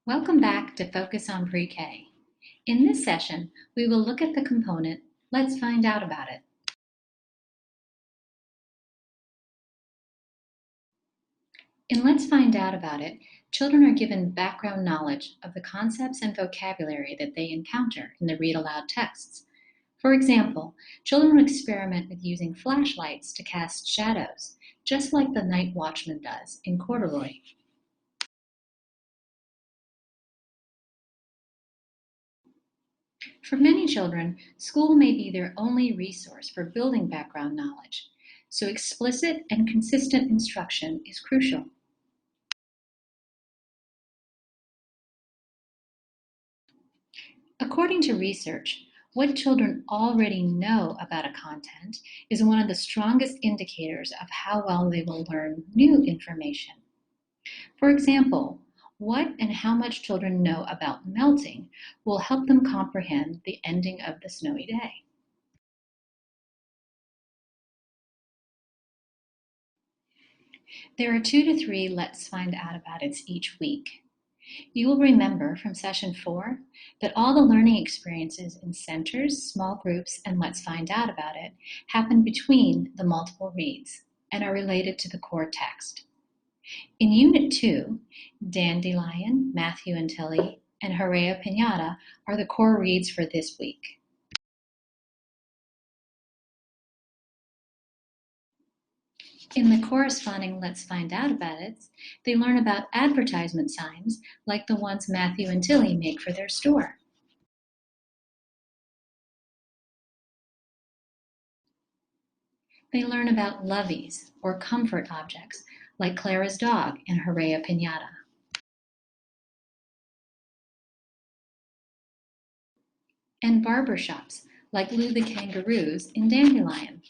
Welcome back to Focus on Pre-K. In this session, we will look at the component, Let's Find Out About It. In Let's Find Out About It, children are given background knowledge of the concepts and vocabulary that they encounter in the read-aloud texts. For example, children will experiment with using flashlights to cast shadows, just like the night watchman does in Corduroy. For many children, school may be their only resource for building background knowledge, so explicit and consistent instruction is crucial. According to research, what children already know about a content is one of the strongest indicators of how well they will learn new information. For example, what and how much children know about melting will help them comprehend the ending of the snowy day. There are 2 to 3 Let's Find Out About It's each week. You will remember from session 4 that all the learning experiences in centers, small groups, and Let's Find Out About It happen between the multiple reads and are related to the core text. In Unit 2, Dandelion, Matthew and Tilly, and Hooray Pinata are the core reads for this week. In the corresponding Let's Find Out About It, they learn about advertisement signs like the ones Matthew and Tilly make for their store. They learn about loveys, or comfort objects, like Clara's dog in Hooray Pinata. And barber shops, like Lou the Kangaroos in Dandelion.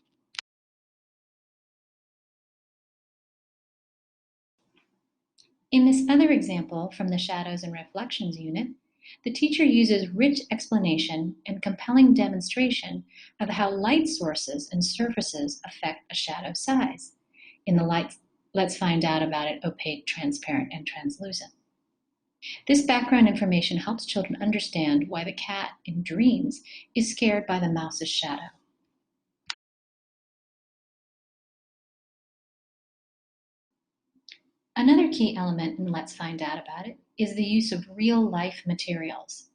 In this other example from the Shadows and Reflections unit, the teacher uses rich explanation and compelling demonstration of how light sources and surfaces affect a shadow's size. In the Let's Find Out About It opaque, transparent, and translucent. This background information helps children understand why the cat in dreams is scared by the mouse's shadow. Another key element in Let's Find Out About It is the use of real-life materials.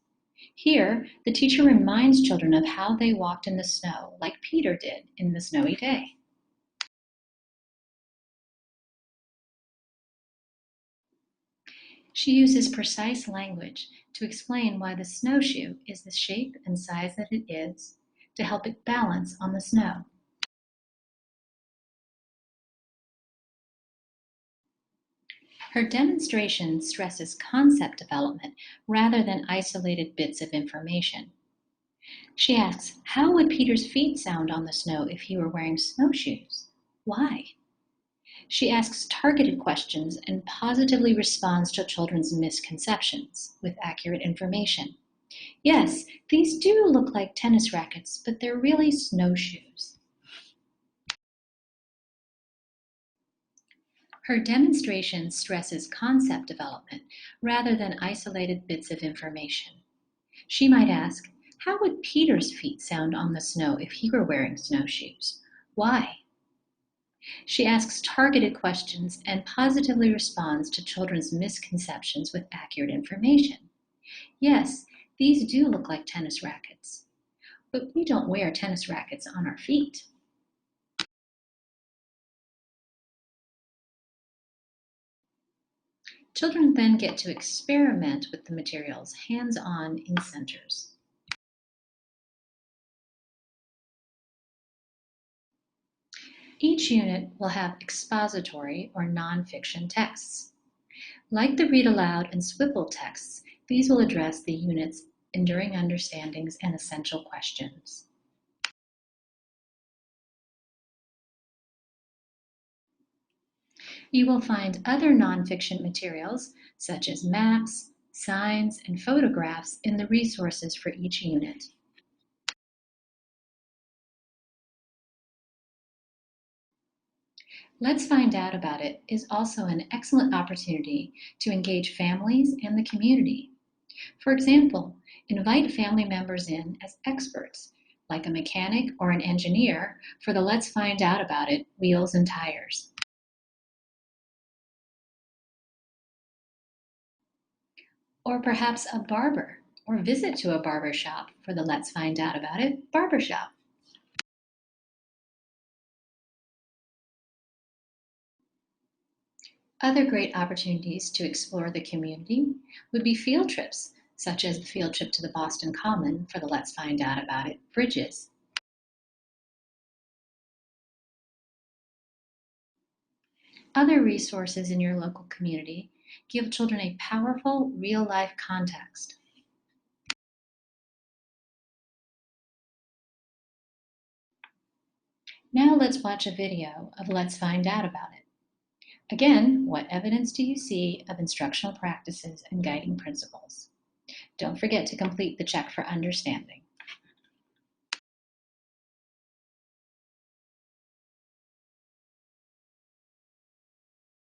Here, the teacher reminds children of how they walked in the snow, like Peter did in The Snowy Day. She uses precise language to explain why the snowshoe is the shape and size that it is, to help it balance on the snow. Her demonstration stresses concept development rather than isolated bits of information. She asks, how would Peter's feet sound on the snow if he were wearing snowshoes? Why? She asks targeted questions and positively responds to children's misconceptions with accurate information. Yes, these do look like tennis rackets, but they're really snowshoes. Her demonstration stresses concept development rather than isolated bits of information. She might ask, how would Peter's feet sound on the snow if he were wearing snowshoes? Why? She asks targeted questions and positively responds to children's misconceptions with accurate information. Yes, these do look like tennis rackets, but we don't wear tennis rackets on our feet. Children then get to experiment with the materials hands-on in centers. Each unit will have expository or nonfiction texts. Like the read aloud and swivel texts, these will address the unit's enduring understandings and essential questions. You will find other nonfiction materials, such as maps, signs, and photographs in the resources for each unit. Let's Find Out About It is also an excellent opportunity to engage families and the community. For example, invite family members in as experts, like a mechanic or an engineer, for the Let's Find Out About It wheels and tires. Or perhaps a barber, or visit to a barber shop for the Let's Find Out About It barber shop. Other great opportunities to explore the community would be field trips, such as the field trip to the Boston Common for the Let's Find Out About It bridges. Other resources in your local community give children a powerful real-life context. Now let's watch a video of Let's Find Out About It. Again, what evidence do you see of instructional practices and guiding principles? Don't forget to complete the check for understanding.